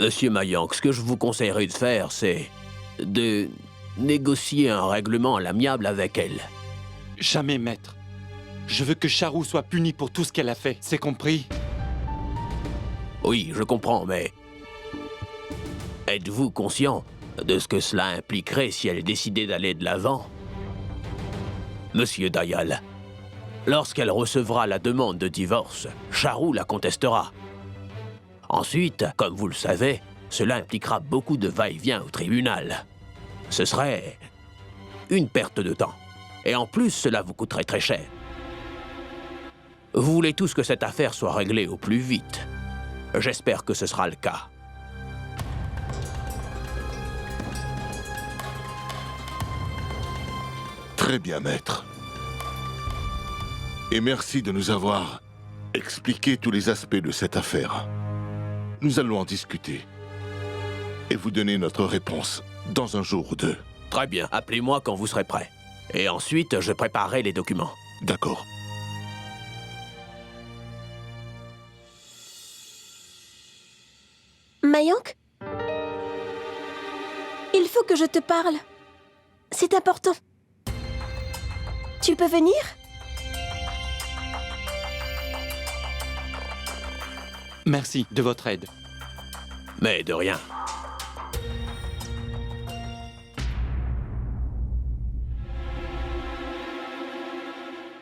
Monsieur Mayank, ce que je vous conseillerais de faire, c'est de négocier un règlement à l'amiable avec elle. Jamais, maître. Je veux que Charou soit punie pour tout ce qu'elle a fait, c'est compris? Oui, je comprends, mais... êtes-vous conscient de ce que cela impliquerait si elle décidait d'aller de l'avant? Monsieur Dayal, lorsqu'elle recevra la demande de divorce, Charou la contestera. Ensuite, comme vous le savez, cela impliquera beaucoup de va-et-vient au tribunal. Ce serait une perte de temps. Et en plus, cela vous coûterait très cher. Vous voulez tous que cette affaire soit réglée au plus vite. J'espère que ce sera le cas. Très bien, maître. Et merci de nous avoir expliqué tous les aspects de cette affaire. Nous allons en discuter et vous donner notre réponse dans un jour ou deux. Très bien, appelez-moi quand vous serez prêt. Et ensuite, je préparerai les documents. D'accord. Mayank? Il faut que je te parle. C'est important. Tu peux venir? Merci de votre aide. Mais de rien.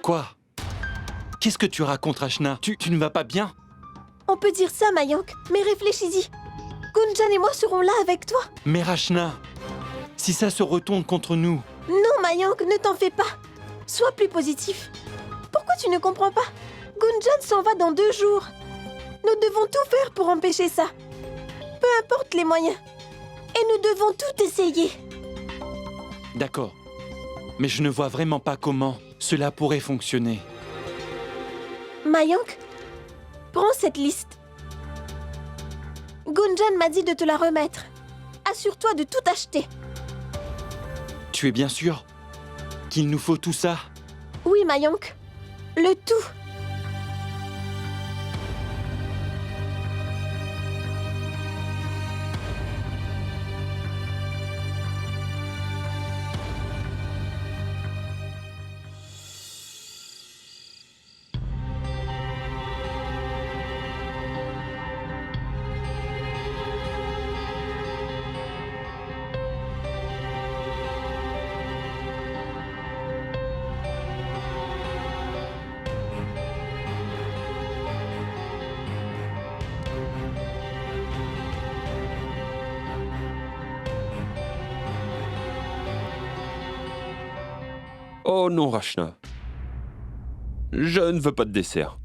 Quoi? Qu'est-ce que tu racontes, Rachna? Tu ne vas pas bien? On peut dire ça, Mayank, mais réfléchis-y. Gunjan et moi serons là avec toi. Mais Rachna, si ça se retourne contre nous... Non, Mayank, ne t'en fais pas. Sois plus positif. Pourquoi tu ne comprends pas? Gunjan s'en va dans 2 jours. Nous devons tout faire pour empêcher ça. Peu importe les moyens. Et nous devons tout essayer. D'accord. Mais je ne vois vraiment pas comment cela pourrait fonctionner. Mayank, prends cette liste. Gunjan m'a dit de te la remettre. Assure-toi de tout acheter. Tu es bien sûr qu'il nous faut tout ça? Oui, Mayank. Le tout. Oh non, Rachna. Je ne veux pas de dessert.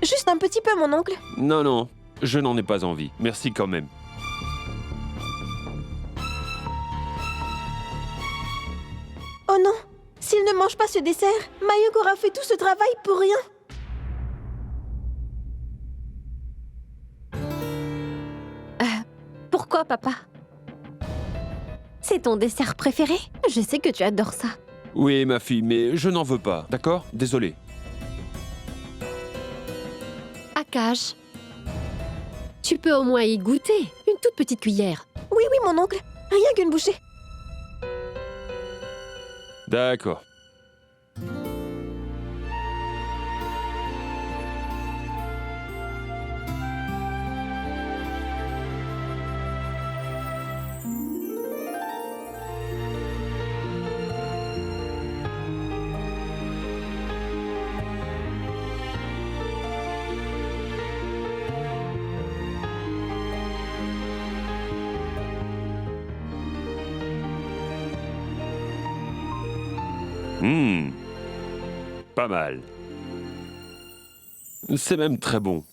Juste un petit peu, mon oncle. Non, non, je n'en ai pas envie. Merci quand même. Oh non. S'il ne mange pas ce dessert, Mayank aura fait tout ce travail pour rien. Pourquoi, papa? C'est ton dessert préféré? Je sais que tu adores ça. Oui, ma fille, mais je n'en veux pas, d'accord? Désolé. Akash, tu peux au moins y goûter. Une toute petite cuillère. Oui, oui, mon oncle. Rien qu'une bouchée. D'accord. Pas mal. C'est même très bon.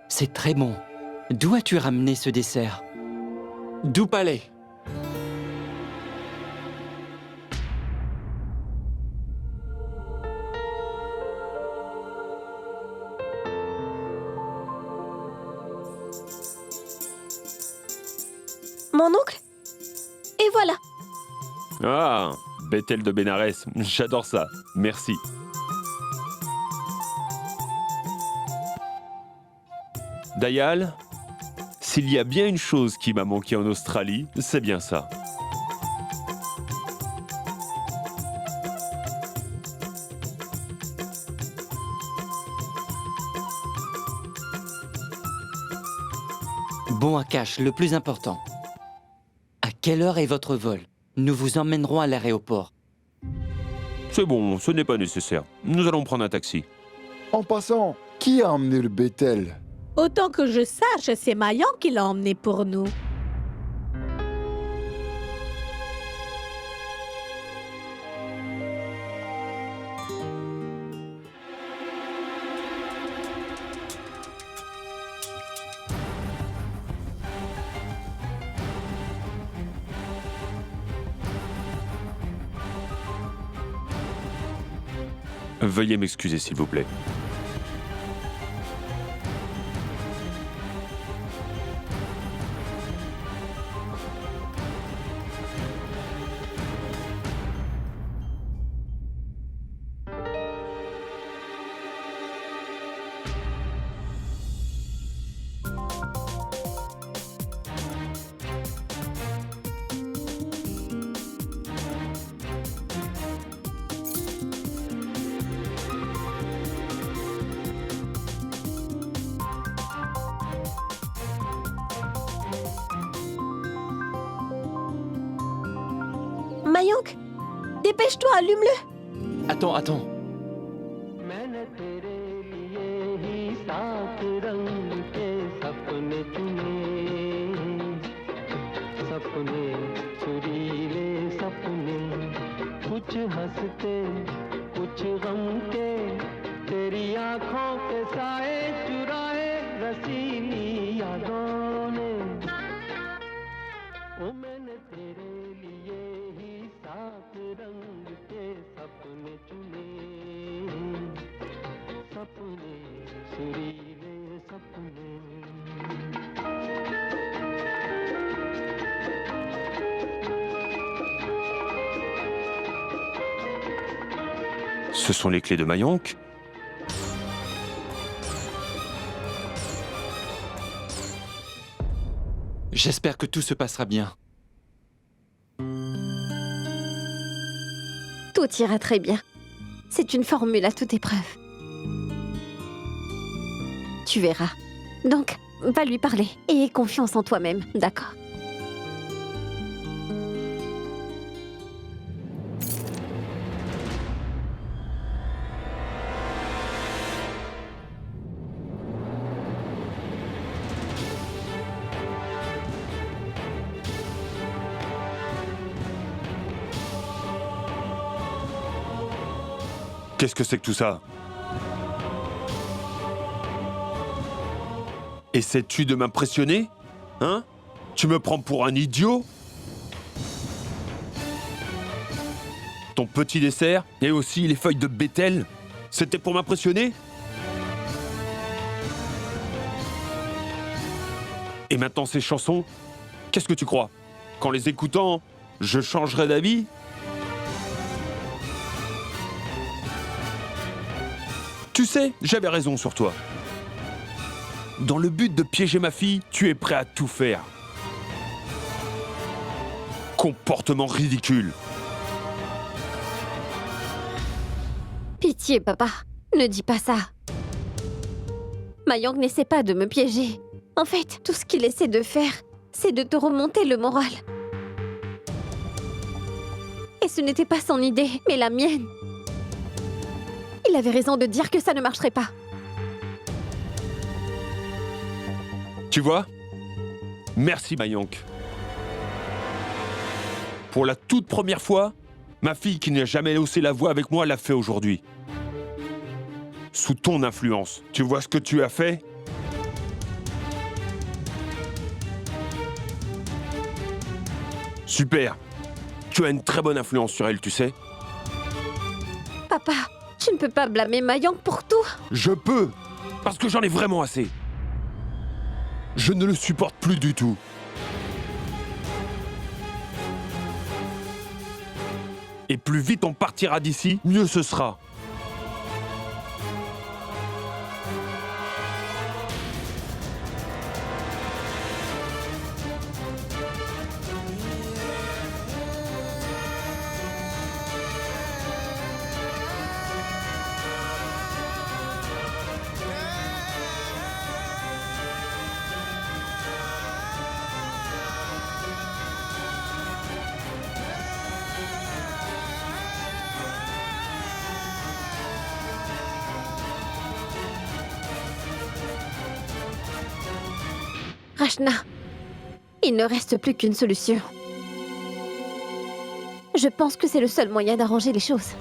C'est très bon. D'où as-tu ramené ce dessert? Du palais. Mon oncle? Et voilà. Ah, Bethel de Bénarès, j'adore ça. Merci. Dayal, s'il y a bien une chose qui m'a manqué en Australie, c'est bien ça. Bon, Akash, le plus important. À quelle heure est votre vol? Nous vous emmènerons à l'aéroport. C'est bon, ce n'est pas nécessaire. Nous allons prendre un taxi. En passant, qui a emmené le Bethel? Autant que je sache, c'est Mayan qui l'a emmené pour nous. Veuillez m'excuser, s'il vous plaît. Mayank, dépêche-toi, allume-le. Attends. Ce sont les clés de Mayank. J'espère que tout se passera bien. Tout ira très bien. C'est une formule à toute épreuve. Tu verras. Donc, va lui parler. Et aie confiance en toi-même, d'accord? Qu'est-ce que c'est que tout ça? Essaies-tu de m'impressionner? Hein? Tu me prends pour un idiot? Ton petit dessert et aussi les feuilles de Bethel, c'était pour m'impressionner? Et maintenant ces chansons, qu'est-ce que tu crois? Qu'en les écoutant, je changerai d'avis? Tu sais, j'avais raison sur toi. Dans le but de piéger ma fille, tu es prêt à tout faire. Comportement ridicule. Pitié, papa. Ne dis pas ça. Mayank n'essaie pas de me piéger. En fait, tout ce qu'il essaie de faire, c'est de te remonter le moral. Et ce n'était pas son idée, mais la mienne. Il avait raison de dire que ça ne marcherait pas. Tu vois? Merci, Mayank. Pour la toute première fois, ma fille qui n'a jamais haussé la voix avec moi l'a fait aujourd'hui. sous ton influence. Tu vois ce que tu as fait? Super. Tu as une très bonne influence sur elle, tu sais. Papa, tu ne peux pas blâmer Mayang pour tout. Je peux, parce que j'en ai vraiment assez. Je ne le supporte plus du tout. Et plus vite on partira d'ici, mieux ce sera. Rachna, il ne reste plus qu'une solution. Je pense que c'est le seul moyen d'arranger les choses.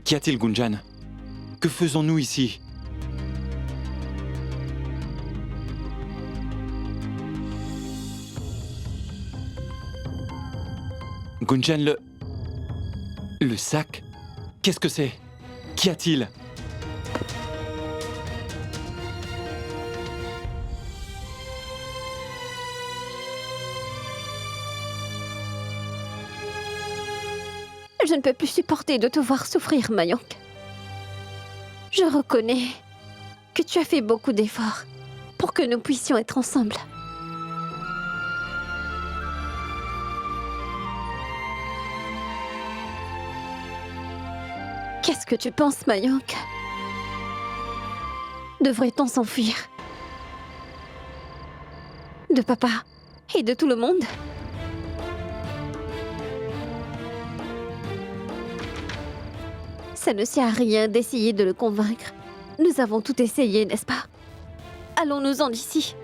Qu'y a-t-il, Gunjan? Que faisons-nous ici? Gunjan, le sac? Qu'est-ce que c'est? Qu'y a-t-il? Je ne peux plus supporter de te voir souffrir, Mayang. Je reconnais que tu as fait beaucoup d'efforts pour que nous puissions être ensemble. Qu'est-ce que tu penses, Mayang? Devrait-on s'enfuir? De papa et de tout le monde? Ça ne sert à rien d'essayer de le convaincre. Nous avons tout essayé, n'est-ce pas? Allons-nous-en d'ici.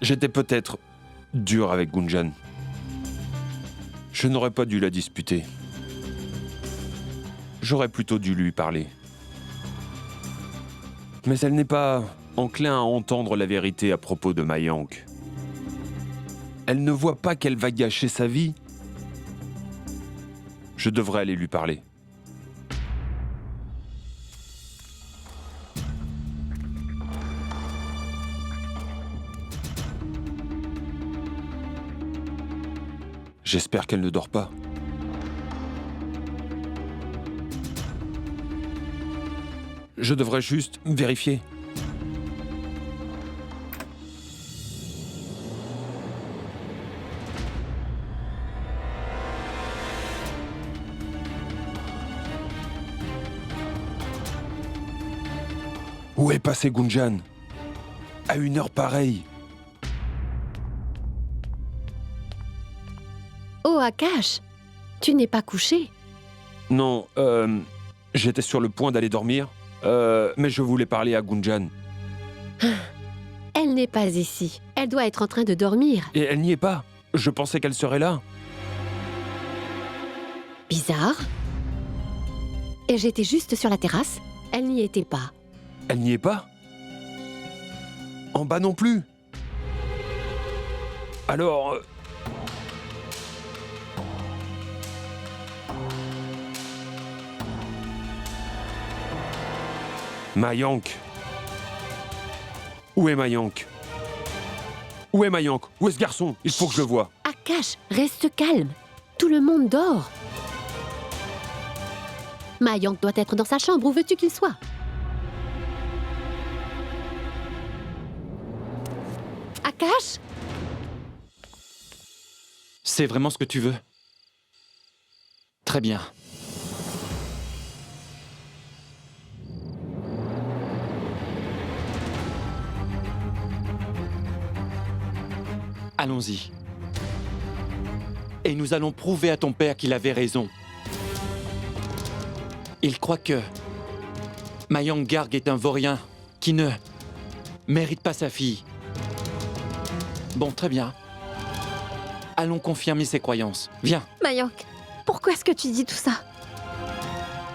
J'étais peut-être dur avec Gunjan. Je n'aurais pas dû la disputer. J'aurais plutôt dû lui parler. Mais elle n'est pas enclin à entendre la vérité à propos de Mayang. Elle ne voit pas qu'elle va gâcher sa vie. Je devrais aller lui parler. J'espère qu'elle ne dort pas. Je devrais juste vérifier. Où est passé Gunjan? À une heure pareille. Oh, Akash, tu n'es pas couché? Non, j'étais sur le point d'aller dormir, mais je voulais parler à Gunjan. Elle n'est pas ici. Elle doit être en train de dormir. Et elle n'y est pas. Je pensais qu'elle serait là. Bizarre. Et j'étais juste sur la terrasse. Elle n'y était pas. Elle n'y est pas? En bas non plus? Alors... Mayang. Où est Mayang? Où est Mayang? Où est ce garçon? Il faut que je le voie. Akash, reste calme. Tout le monde dort. Mayank doit être dans sa chambre. Où veux-tu qu'il soit? Akash? C'est vraiment ce que tu veux? Très bien. Allons-y. Et nous allons prouver à ton père qu'il avait raison. Il croit que Mayank Garg est un vaurien qui ne mérite pas sa fille. Bon, très bien. Allons confirmer ses croyances. Viens. Mayank, pourquoi est-ce que tu dis tout ça?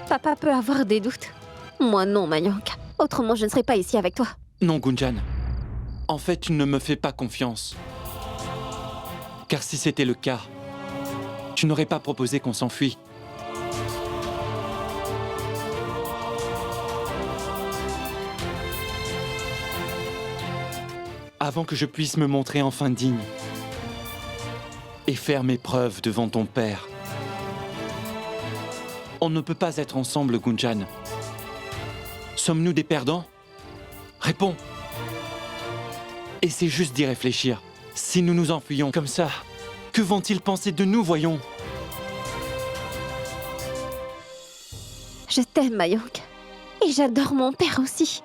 Papa peut avoir des doutes. Moi non, Mayank. Autrement, je ne serais pas ici avec toi. Non, Gunjan. En fait, tu ne me fais pas confiance. Car si c'était le cas, tu n'aurais pas proposé qu'on s'enfuit. Avant que je puisse me montrer enfin digne et faire mes preuves devant ton père. On ne peut pas être ensemble, Gunjan. Sommes-nous des perdants? Réponds. Et c'est juste d'y réfléchir. Si nous nous enfuyons comme ça, que vont-ils penser de nous, voyons? Je t'aime, Mayank. Et j'adore mon père aussi.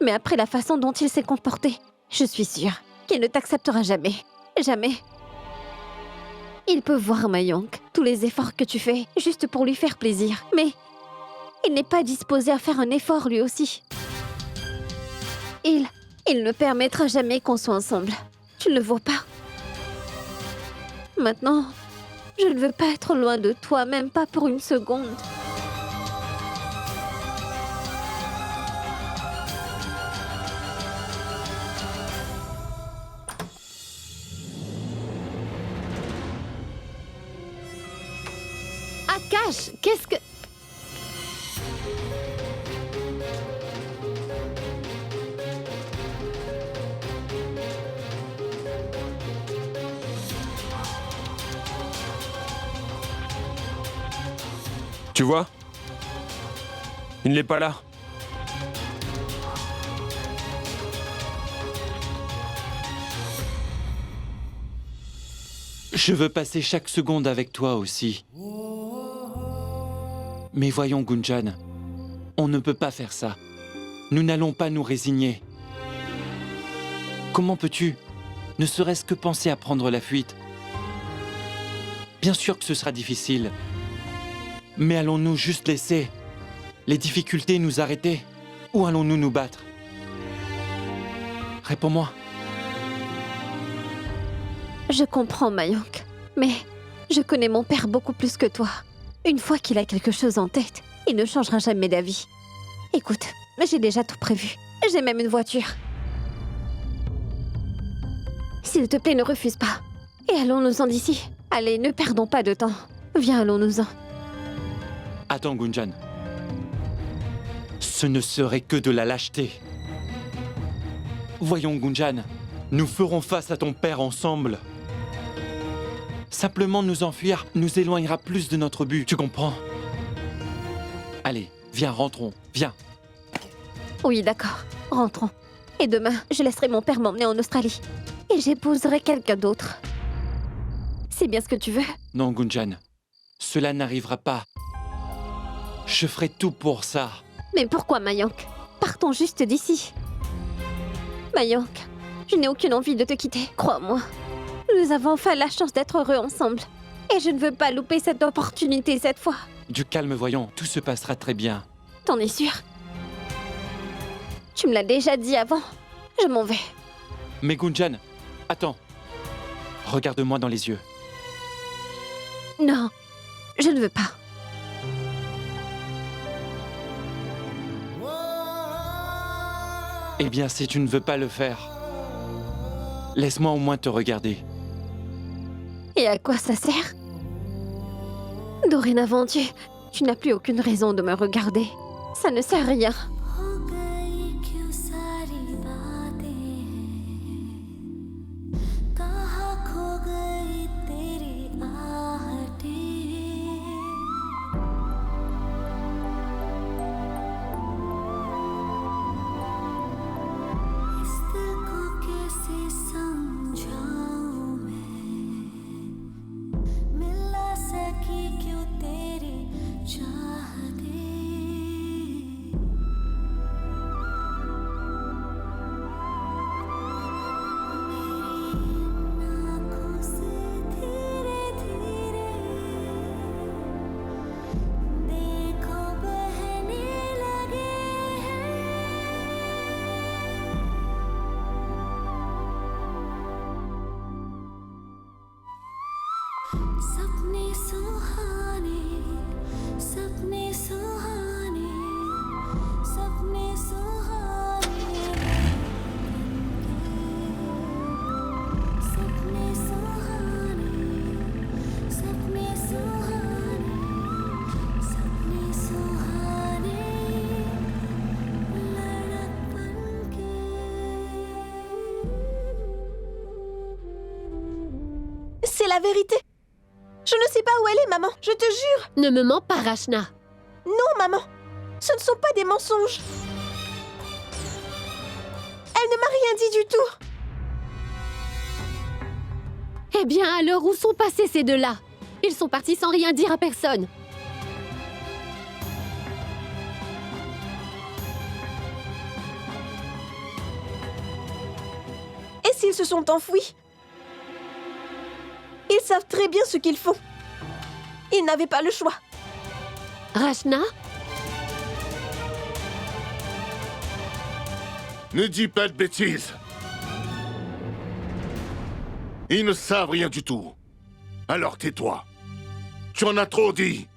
Mais après la façon dont il s'est comporté, je suis sûre qu'il ne t'acceptera jamais. Jamais. Il peut voir, Mayank, tous les efforts que tu fais juste pour lui faire plaisir. Mais il n'est pas disposé à faire un effort lui aussi. Il ne permettra jamais qu'on soit ensemble. Tu ne le vois pas. Maintenant, je ne veux pas être loin de toi, même pas pour une seconde. Akash, qu'est-ce que... Tu vois? Il n'est pas là. Je veux passer chaque seconde avec toi aussi. Mais voyons, Gunjan, on ne peut pas faire ça. Nous n'allons pas nous résigner. Comment peux-tu ne serait-ce que penser à prendre la fuite? Bien sûr que ce sera difficile. Mais allons-nous juste laisser les difficultés nous arrêter? Ou allons-nous nous battre? Réponds-moi. Je comprends, Mayank. Mais je connais mon père beaucoup plus que toi. Une fois qu'il a quelque chose en tête, il ne changera jamais d'avis. Écoute, j'ai déjà tout prévu. J'ai même une voiture. S'il te plaît, ne refuse pas. Et allons-nous-en d'ici. Allez, ne perdons pas de temps. Viens, allons-nous-en. Attends, Gunjan. Ce ne serait que de la lâcheté. Voyons, Gunjan, nous ferons face à ton père ensemble. Simplement nous enfuir nous éloignera plus de notre but, tu comprends? Allez, viens, rentrons, viens. Oui, d'accord. Rentrons. Et demain, je laisserai mon père m'emmener en Australie. Et j'épouserai quelqu'un d'autre. C'est bien ce que tu veux? Non, Gunjan. Cela n'arrivera pas. Je ferai tout pour ça. Mais pourquoi, Mayank? Partons juste d'ici. Mayank, je n'ai aucune envie de te quitter, crois-moi. Nous avons enfin la chance d'être heureux ensemble. Et je ne veux pas louper cette opportunité cette fois. Du calme, voyons, tout se passera très bien. T'en es sûr? Tu me l'as déjà dit avant. Je m'en vais. Mais Gunjan, attends. Regarde-moi dans les yeux. Non, je ne veux pas. Eh bien, si tu ne veux pas le faire, laisse-moi au moins te regarder. Et à quoi ça sert? Dorénavant, tu n'as plus aucune raison de me regarder. Ça ne sert à rien. C'est la vérité. Je ne sais pas où elle est, maman. Je te jure. Ne me mens pas, Rachna. Non, maman. Ce ne sont pas des mensonges. Elle ne m'a rien dit du tout. Eh bien, alors où sont passés ces deux-là? Ils sont partis sans rien dire à personne. Et s'ils se sont enfouis? Ils savent très bien ce qu'ils font. Ils n'avaient pas le choix. Rachna? Ne dis pas de bêtises. Ils ne savent rien du tout. Alors tais-toi. Tu en as trop dit.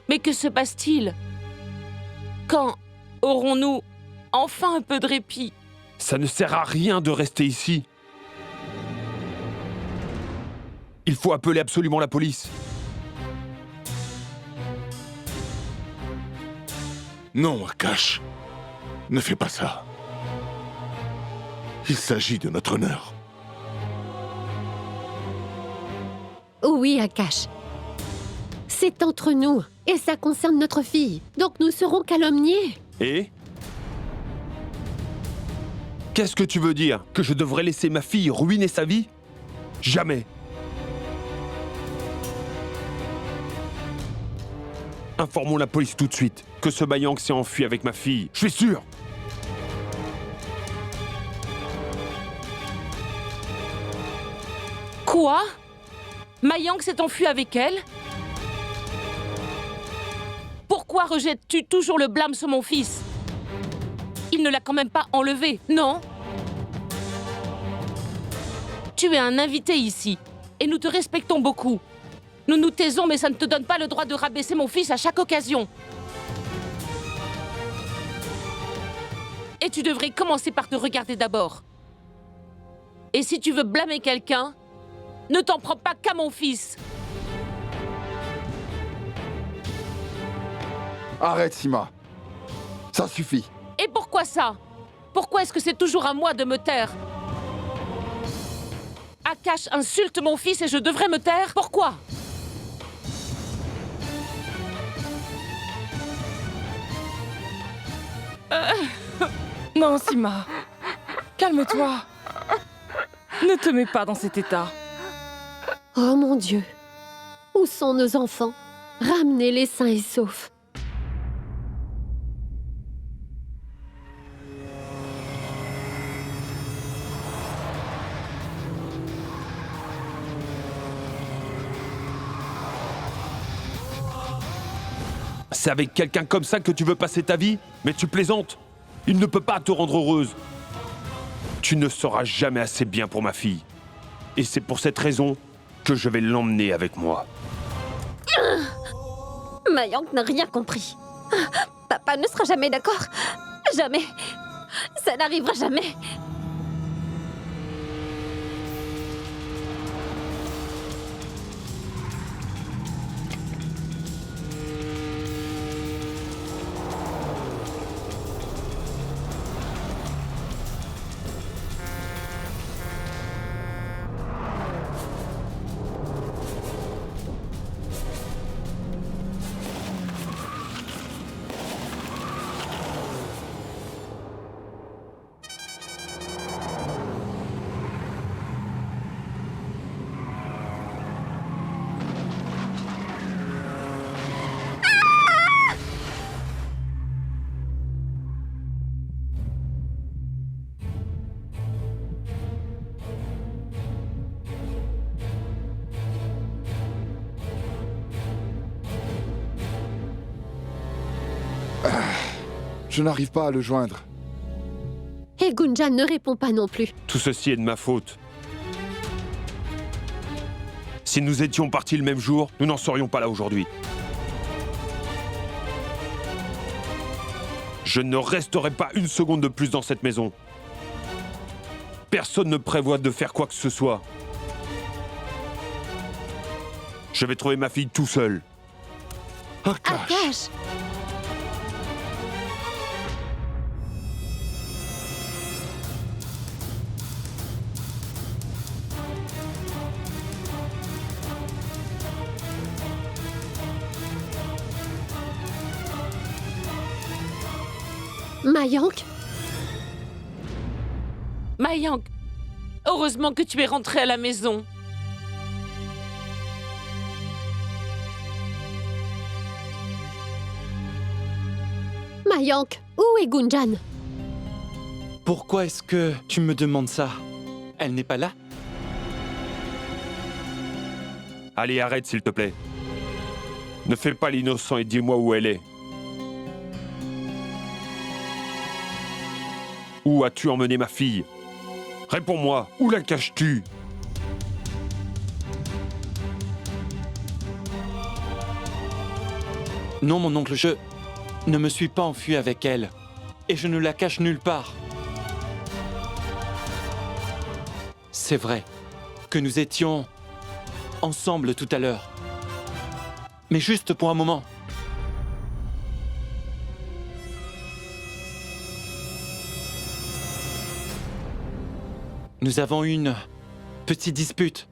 Mais que se passe-t-il? Quand aurons-nous enfin un peu de répit? Ça ne sert à rien de rester ici. Il faut appeler absolument la police. Non, Akash. Ne fais pas ça. Il s'agit de notre honneur. Oui, Akash. C'est entre nous, et ça concerne notre fille. Donc nous serons calomniés. Et? Qu'est-ce que tu veux dire? Que je devrais laisser ma fille ruiner sa vie? Jamais. Informons la police tout de suite que ce Mayang s'est enfui avec ma fille. Je suis sûr. Quoi? Mayang s'est enfui avec elle? Pourquoi rejettes-tu toujours le blâme sur mon fils? Il ne l'a quand même pas enlevé, non? Tu es un invité ici, et nous te respectons beaucoup. Nous nous taisons, mais ça ne te donne pas le droit de rabaisser mon fils à chaque occasion. Et tu devrais commencer par te regarder d'abord. Et si tu veux blâmer quelqu'un, ne t'en prends pas qu'à mon fils. Arrête, Sima. Ça suffit. Et pourquoi ça? Pourquoi est-ce que c'est toujours à moi de me taire? Akash insulte mon fils et je devrais me taire? Pourquoi? Non, Sima. Calme-toi. Ne te mets pas dans cet état. Oh mon Dieu. Où sont nos enfants? Ramenez-les sains et saufs. C'est avec quelqu'un comme ça que tu veux passer ta vie? Mais tu plaisantes. Il ne peut pas te rendre heureuse. Tu ne seras jamais assez bien pour ma fille. Et c'est pour cette raison que je vais l'emmener avec moi. Mayang n'a rien compris. Papa ne sera jamais d'accord. Jamais. Ça n'arrivera jamais. Je n'arrive pas à le joindre. Et Gunjan ne répond pas non plus. Tout ceci est de ma faute. Si nous étions partis le même jour, nous n'en serions pas là aujourd'hui. Je ne resterai pas une seconde de plus dans cette maison. Personne ne prévoit de faire quoi que ce soit. Je vais trouver ma fille tout seul. Akash. Akash! Mayank? Mayank, heureusement que tu es rentrée à la maison. Mayank, où est Gunjan? Pourquoi est-ce que tu me demandes ça? Elle n'est pas là? Allez, arrête s'il te plaît. Ne fais pas l'innocent et dis-moi où elle est. Où as-tu emmené ma fille? Réponds-moi, où la caches-tu? Non, mon oncle, je ne me suis pas enfui avec elle. Et je ne la cache nulle part. C'est vrai que nous étions ensemble tout à l'heure. Mais juste pour un moment. Nous avons eu une petite dispute.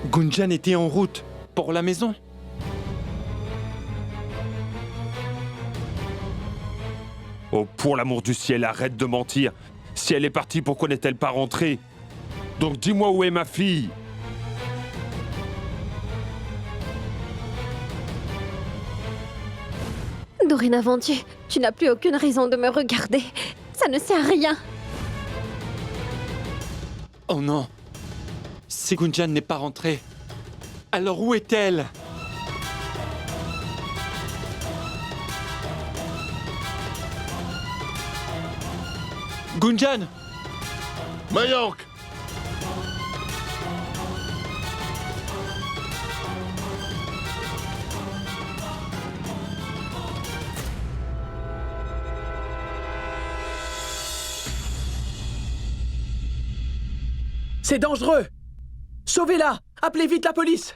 Gunjan était en route pour la maison. Oh, pour l'amour du ciel, arrête de mentir. Si elle est partie, pourquoi n'est-elle pas rentrée? Donc dis-moi où est ma fille? Dorénavant, tu n'as plus aucune raison de me regarder. Ça ne sert à rien. Oh non. Si Gunjan n'est pas rentrée, alors où est-elle? Gunjan! Mayank! C'est dangereux! Sauvez-la! Appelez vite la police!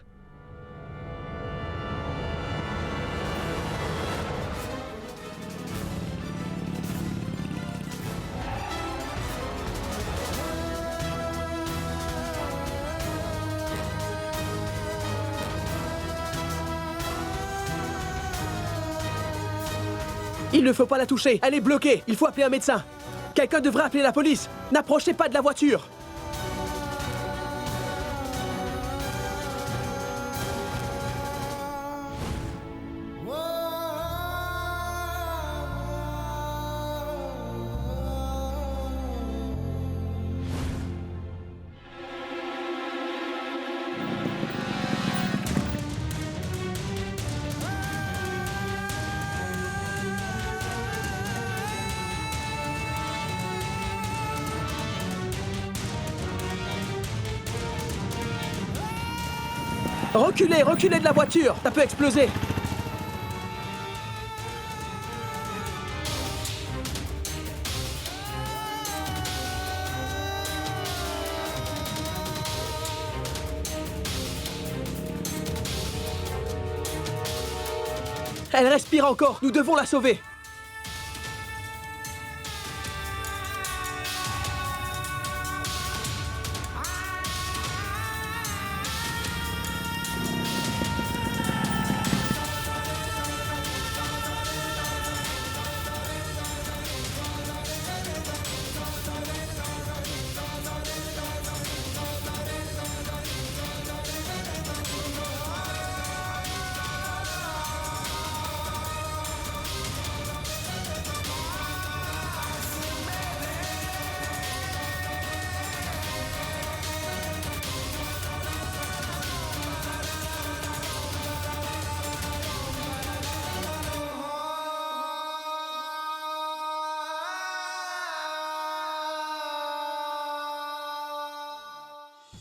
Il ne faut pas la toucher, elle est bloquée, il faut appeler un médecin. Quelqu'un devrait appeler la police. N'approchez pas de la voiture. Reculez, reculez de la voiture, ça peut exploser. Elle respire encore, nous devons la sauver.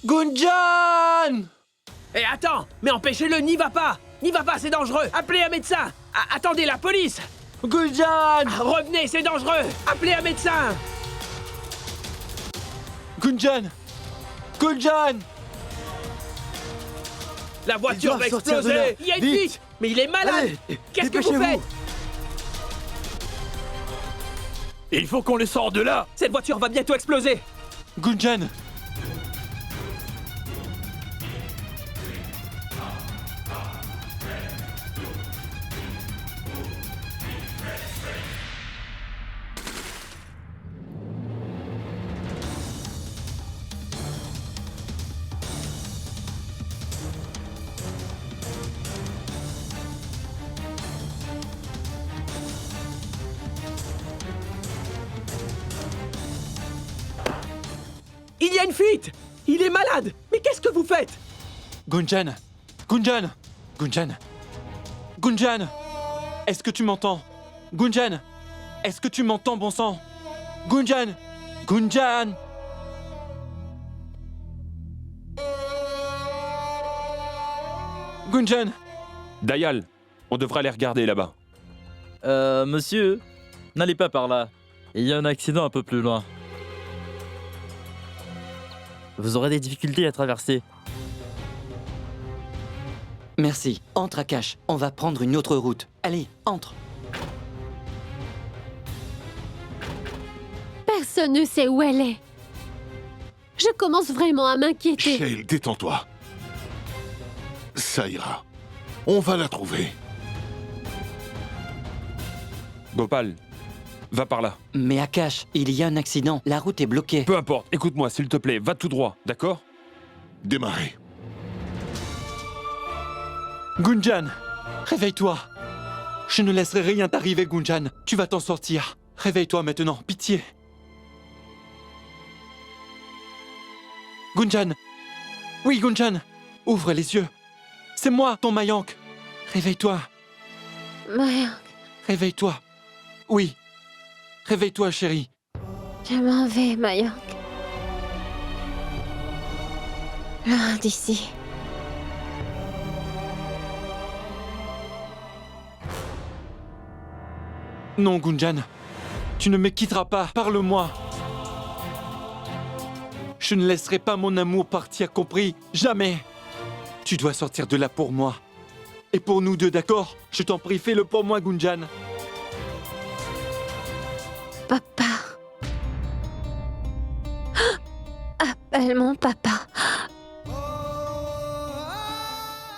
Gunjan! Eh, attends! Mais empêchez-le, n'y va pas! N'y va pas, c'est dangereux! Appelez un médecin! Attendez, la police! Gunjan! Revenez, c'est dangereux! Appelez un médecin! Gunjan! Gunjan! La voiture va sortir de là. exploser! Il y a une Vite. fuite! Mais il est malade! Allez, Qu'est-ce que vous dépêchez-vous. faites? Il faut qu'on les sorte de là. Cette voiture va bientôt exploser! Gunjan! Il y a une fuite! Il est malade! Mais qu'est-ce que vous faites? Gunjan! Gunjan! Gunjan! Gunjan! Est-ce que tu m'entends? Gunjan! Est-ce que tu m'entends, bon sang? Gunjan! Gunjan! Gunjan! Dayal, on devrait aller regarder là-bas. Monsieur, n'allez pas par là. Il y a un accident un peu plus loin. Vous aurez des difficultés à traverser. Merci. Entre, Akash. On va prendre une autre route. Allez, entre. Personne ne sait où elle est. Je commence vraiment à m'inquiéter. Shale, détends-toi. Ça ira. On va la trouver. Gopal, va par là. Mais Akash, il y a un accident. La route est bloquée. Peu importe, écoute-moi, s'il te plaît, va tout droit, d'accord? Démarrez. Gunjan! Réveille-toi! Je ne laisserai rien t'arriver, Gunjan. Tu vas t'en sortir. Réveille-toi maintenant, pitié. Gunjan! Oui, Gunjan! Ouvre les yeux. C'est moi, ton Mayank. Réveille-toi. Mayank, Réveille-toi. Oui. Réveille-toi, chérie. je m'en vais, Mayank. Loin d'ici. Non, Gunjan. Tu ne me quitteras pas. Parle-moi. Je ne laisserai pas mon amour partir, compris? Jamais. Tu dois sortir de là pour moi. Et pour nous deux, d'accord? Je t'en prie, fais-le pour moi, Gunjan. Papa. Appelle mon papa.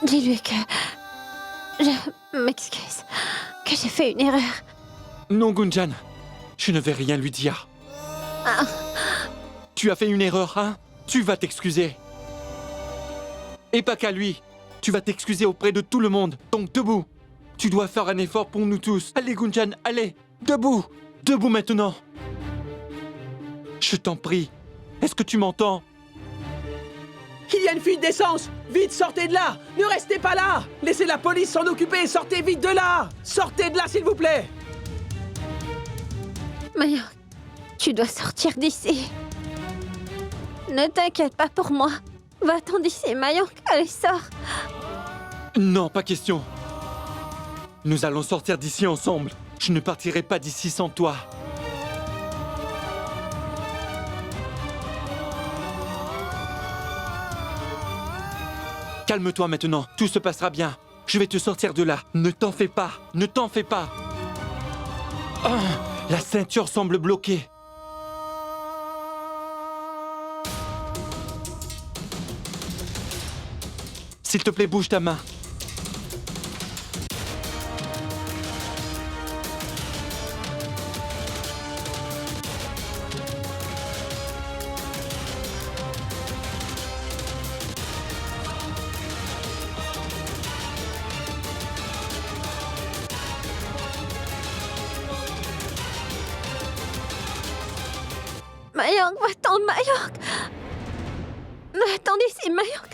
Dis-lui que... Je m'excuse. Que j'ai fait une erreur. Non, Gunjan. Je ne vais rien lui dire. Ah. Tu as fait une erreur, hein? Tu vas t'excuser. Et pas qu'à lui. Tu vas t'excuser auprès de tout le monde. Donc debout. Tu dois faire un effort pour nous tous. Allez, Gunjan, allez. Debout. Debout maintenant. Je t'en prie. Est-ce que tu m'entends? Il y a une fuite d'essence! Vite, sortez de là! Ne restez pas là! Laissez la police s'en occuper! Sortez vite de là! Sortez de là, s'il vous plaît! Mayank, tu dois sortir d'ici. Ne t'inquiète pas pour moi. Va-t'en d'ici, Mayank. Allez, sors. Non, pas question. Nous allons sortir d'ici ensemble. Je ne partirai pas d'ici sans toi. Calme-toi maintenant, tout se passera bien. Je vais te sortir de là. Ne t'en fais pas, ne t'en fais pas. Ah, la ceinture semble bloquée. S'il te plaît, bouge ta main. Mayank, va-t'en, Mayank. Va-t'en d'ici, Mayank.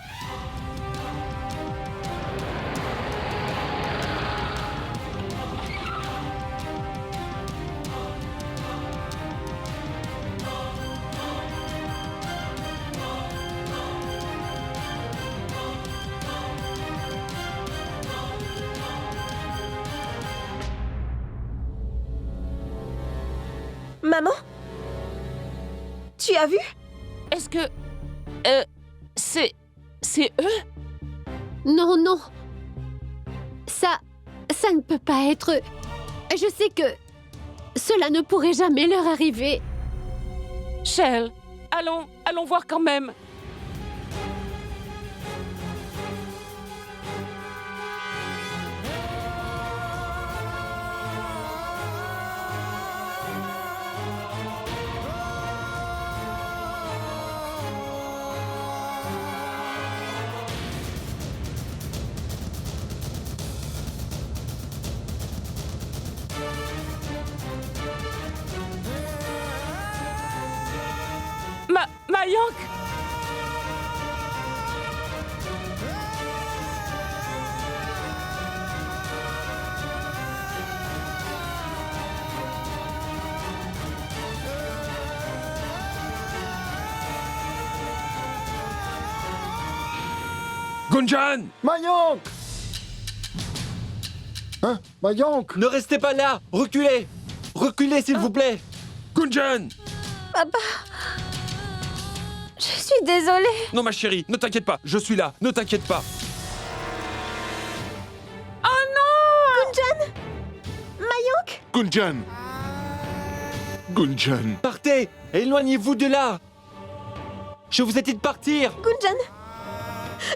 Maman? Tu as vu? Est-ce que... c'est eux? Non, non. Ça ne peut pas être... Je sais que cela ne pourrait jamais leur arriver. Shell, allons voir quand même. Mayank! Gunjan! Mayank! Hein? Mayank! Ne restez pas là! Reculez! Reculez, s'il vous plaît! Gunjan! Papa, je suis désolée. Non, ma chérie, ne t'inquiète pas, je suis là, ne t'inquiète pas. Oh non! Gunjan! Mayank! Gunjan! Gunjan! Partez! Éloignez-vous de là! Je vous ai dit de partir! Gunjan!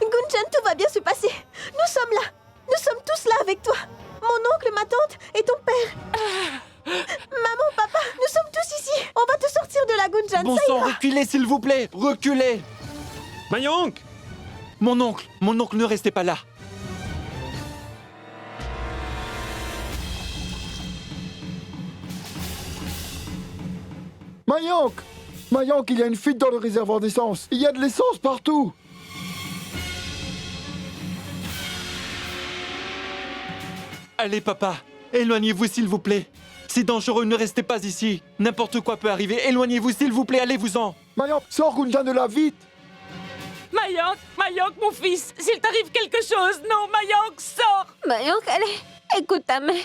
Gunjan, tout va bien se passer. Nous sommes là. Nous sommes tous là avec toi. Mon oncle, ma tante et ton père. Maman, papa, nous sommes tous ici. On va te sortir de la Gunjan, Bon ça sang, ira. reculez, s'il vous plaît! Reculez! Mayank! Mon oncle, ne restez pas là! Mayank! Mayank, il y a une fuite dans le réservoir d'essence. Il y a de l'essence partout. Allez, papa, éloignez-vous, s'il vous plaît. C'est dangereux, ne restez pas ici. N'importe quoi peut arriver. Éloignez-vous, s'il vous plaît, allez-vous-en. Mayank, sors Gunjan de là, vite! Mayank, mon fils, s'il t'arrive quelque chose, non, Mayank, sors! Mayank, allez, écoute ta mère.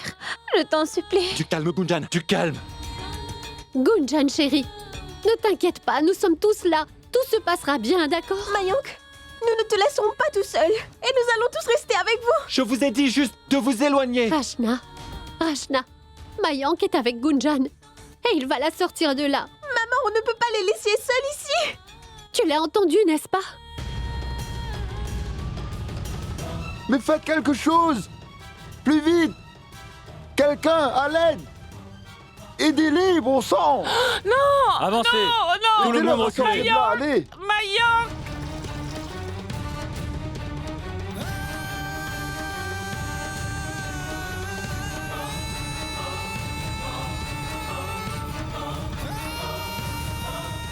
Je t'en supplie. Tu calmes, Gunjan, tu calmes. Gunjan, chérie, ne t'inquiète pas, nous sommes tous là. Tout se passera bien, d'accord? Mayank, nous ne te laisserons pas tout seul. Et nous allons tous rester avec vous. Je vous ai dit juste de vous éloigner. Rachna, Mayank est avec Gunjan. Et il va la sortir de là. Maman, on ne peut pas les laisser seuls ici. Tu l'as entendu, n'est-ce pas? Mais faites quelque chose! Plus vite! Quelqu'un, à l'aide! Aidez-les, bon sang! Non! Avancez! Non! Tout le Aidez-les monde à sortir de recule! là, allez! Mayank!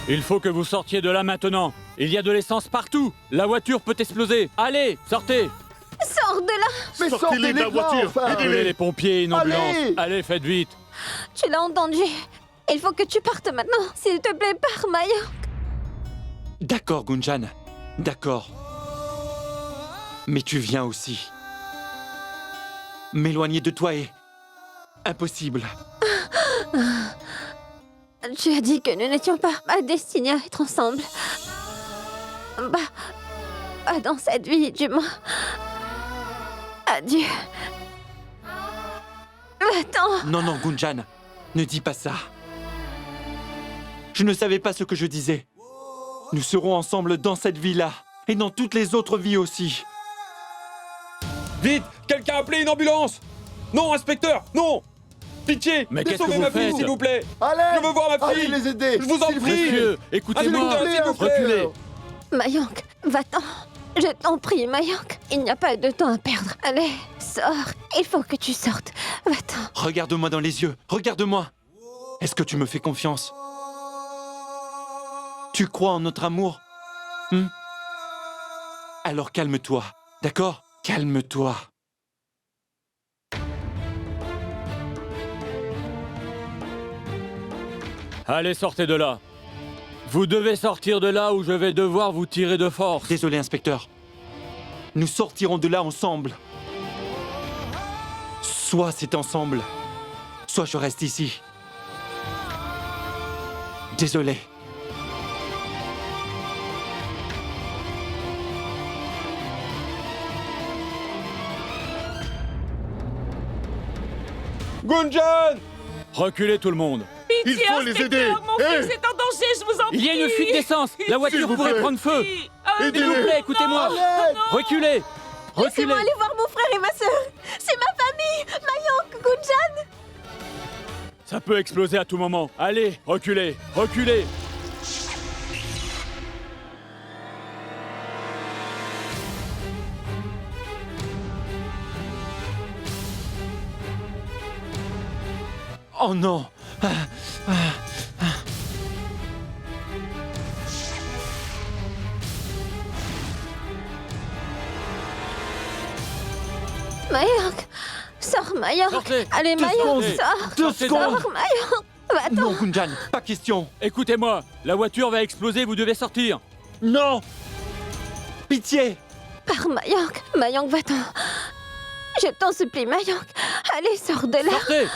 Il faut que vous sortiez de là maintenant. Il y a de l'essence partout. La voiture peut exploser. Allez, sortez. Sors de là. Mais Sortez-les de la là, voiture. enfin. Appelez les pompiers et une ambulance. Allez. Allez, faites vite. Tu l'as entendu. Il faut que tu partes maintenant. S'il te plaît, pars, Mayank. D'accord, Gunjan. D'accord. Mais tu viens aussi. M'éloigner de toi est impossible. Tu as dit que nous n'étions pas destinés à être ensemble. Pas dans cette vie, du moins. Adieu. Attends. Non, non, Gunjan, ne dis pas ça. Je ne savais pas ce que je disais. Nous serons ensemble dans cette vie-là et dans toutes les autres vies aussi. Vite! Quelqu'un a appelé une ambulance! Non, inspecteur! Non! Pitié! Mais qu'est-ce que sauvez vous ma fille, faites? s'il vous plaît! Allez! Je veux voir ma Allez fille! les aider! Je vous en S'il vous prie. plaît. Monsieur, écoutez-moi. Allez, s'il vous plaît. Reculez. Mayank, va-t'en. Je t'en prie, Mayank. Il n'y a pas de temps à perdre. Allez, sors. Il faut que tu sortes. Va-t'en. Regarde-moi dans les yeux, regarde-moi. Est-ce que tu me fais confiance? Tu crois en notre amour? Alors calme-toi, d'accord? Calme-toi. Allez, sortez de là. Vous devez sortir de là ou je vais devoir vous tirer de force. Désolé, inspecteur. Nous sortirons de là ensemble. Soit c'est ensemble, soit je reste ici. Désolé. Gunjan! Reculez tout le monde. Il Pitié, faut les inspecteur, aider. mon fils est en danger, je vous en prie. Il y a une fuite d'essence. La voiture vous pourrait plaît. prendre feu. Ah, S'il vous plaît, écoutez-moi. Reculez. Reculez. Laissez-moi aller voir mon frère et ma sœur. C'est ma famille. Mayank, Gunjan. Ça peut exploser à tout moment. Allez, reculez. Reculez. Oh non. Mayank, sors Mayank. Sortez. Allez Deux Mayank, secondes. sors. 2 Sortez. secondes. Sors Mayank. Va-t'en. Non, Gunjan, pas question. Écoutez-moi. La voiture va exploser, vous devez sortir. Non. Pitié. Pars Mayank. Mayank, va-t'en. Je t'en supplie Mayank. Allez, sors de là. Sortez.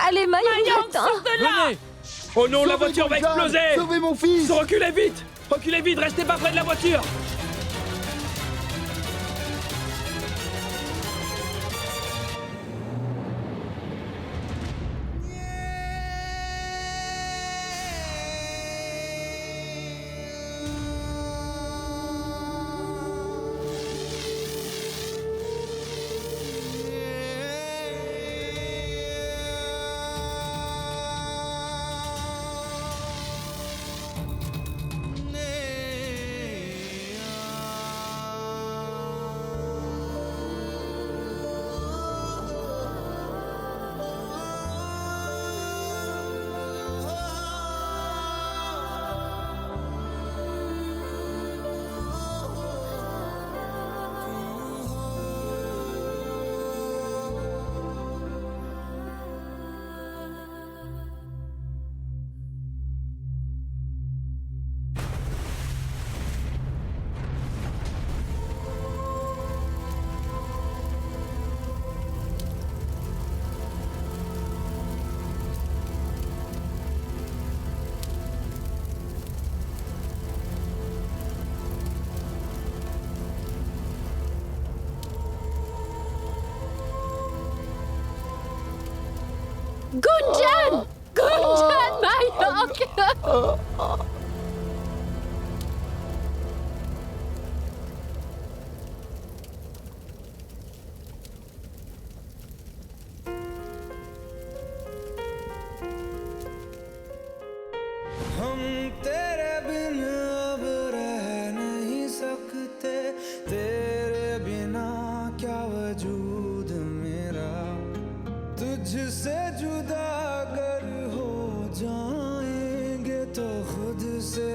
Allez Mayank, va-t'en. Venez. Oh non, la Sauvez voiture va Gunjan. exploser! Sauvez mon fils. Reculez vite! Reculez vite, restez pas près de la voiture! Gunjan! Gunjan, Mayank! हम तेरे बिन अब रह नहीं सकते तेरे बिना क्या वजूद मेरा तुझसे जुदा अगर हो जाएंगे तो खुद से